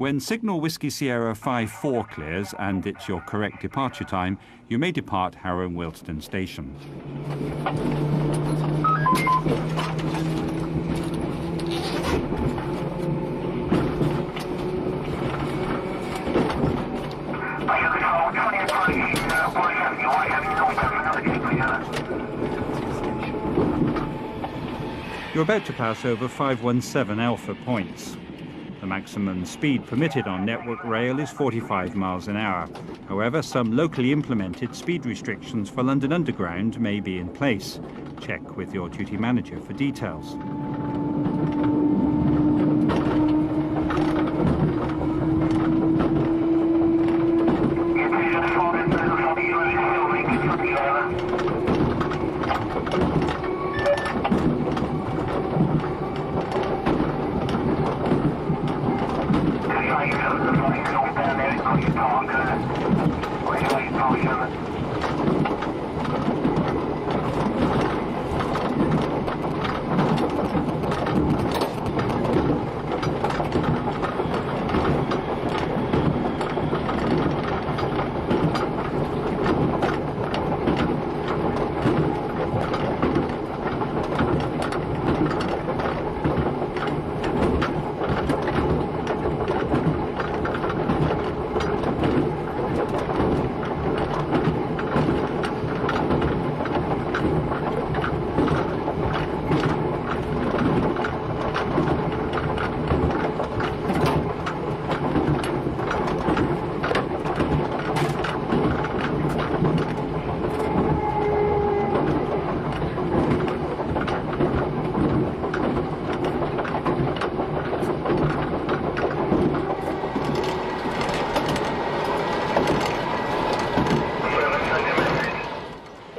When signal Whiskey Sierra 5-4 clears and it's your correct departure time, you may depart Harrow and Wealdstone Station. You're about to pass over 517 Alpha points. The maximum speed permitted on Network Rail is 45 miles an hour. However, some locally implemented speed restrictions for London Underground may be in place. Check with your duty manager for details.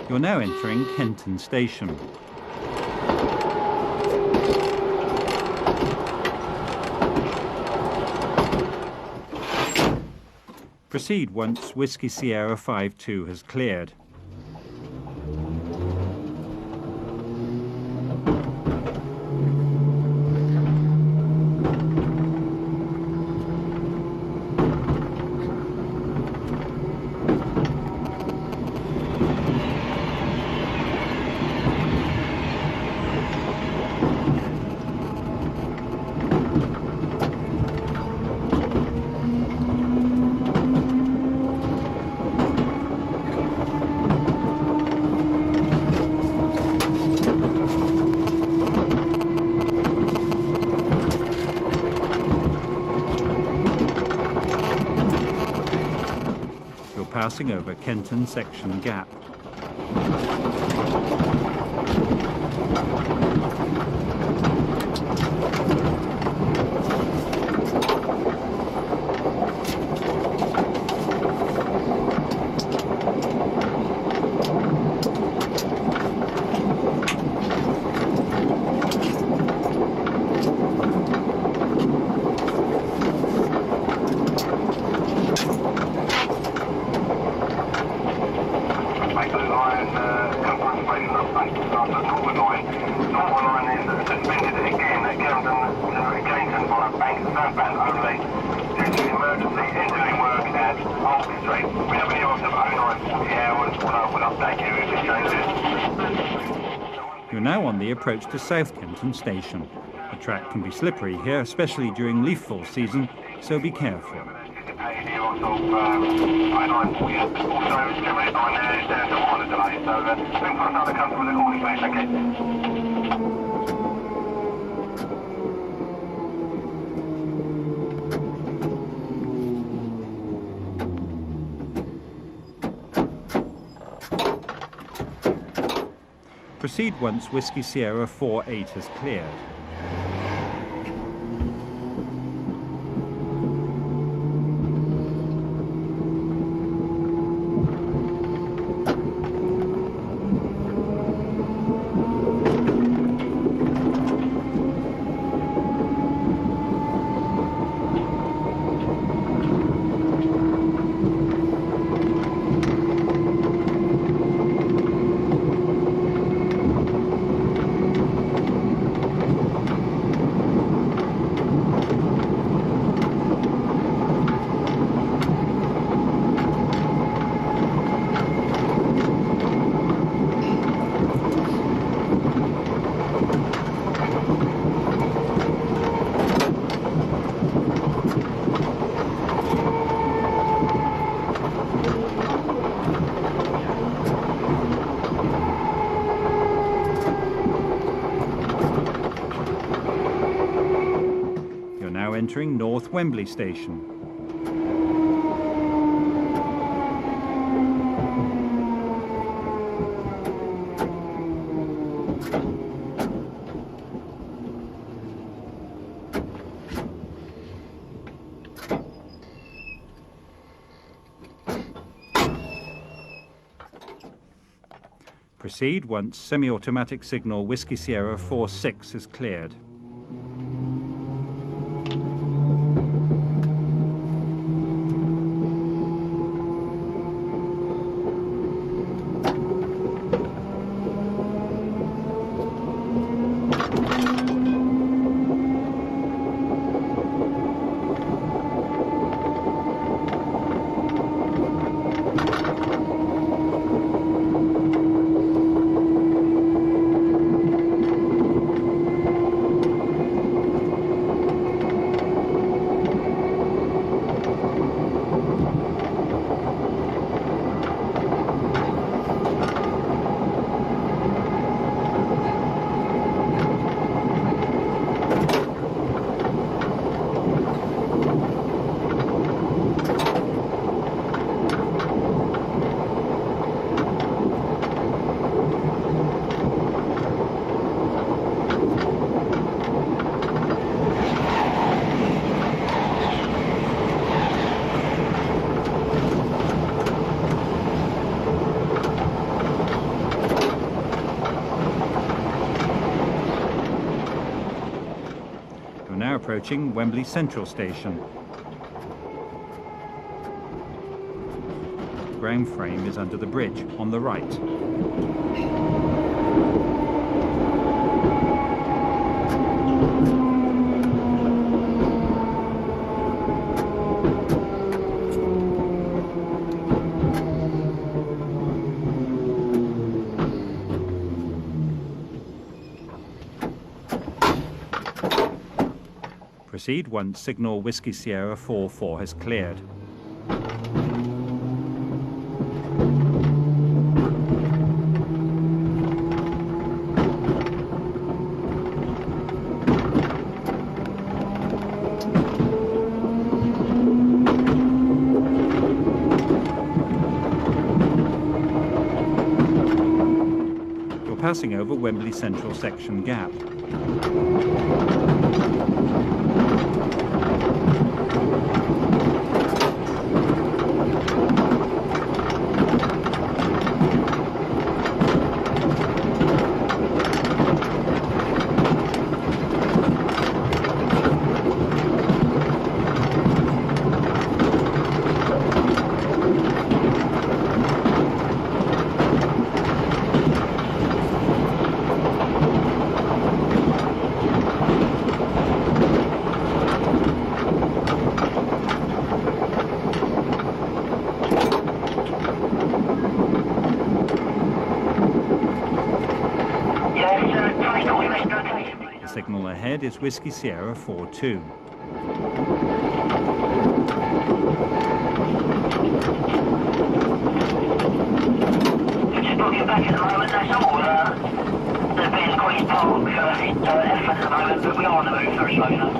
You're now entering Kenton Station. Proceed once Whiskey Sierra 5-2 has cleared. Passing over Kenton Section Gap. You're now on the approach to South Kenton Station. The track can be slippery here, especially during leaf-fall season, so be careful. Proceed once Whiskey Sierra 4-8 has cleared. entering North Wembley Station. Proceed once semi-automatic signal Whiskey Sierra 46 is cleared. Now approaching Wembley Central Station. The ground frame is under the bridge on the right. Proceed once signal Whiskey Sierra 44 has cleared. You're passing over Wembley Central section gap. The signal ahead is Whiskey Sierra 42. Just looking back at the moment, that's all. There's been Queen's Park elephant at the moment, but we are on the move very slowly now.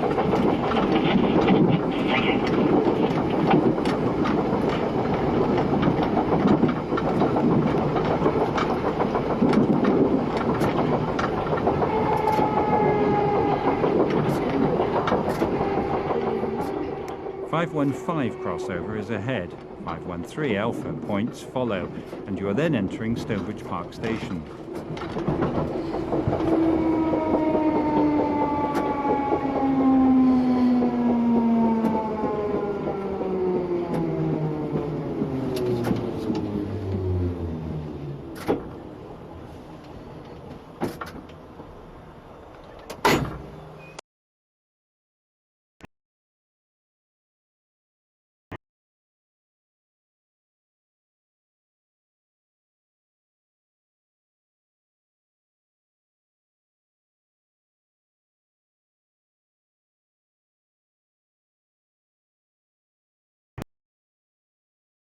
Thank you. 515 crossover is ahead. 513 Alpha points follow, and you are then entering Stonebridge Park Station.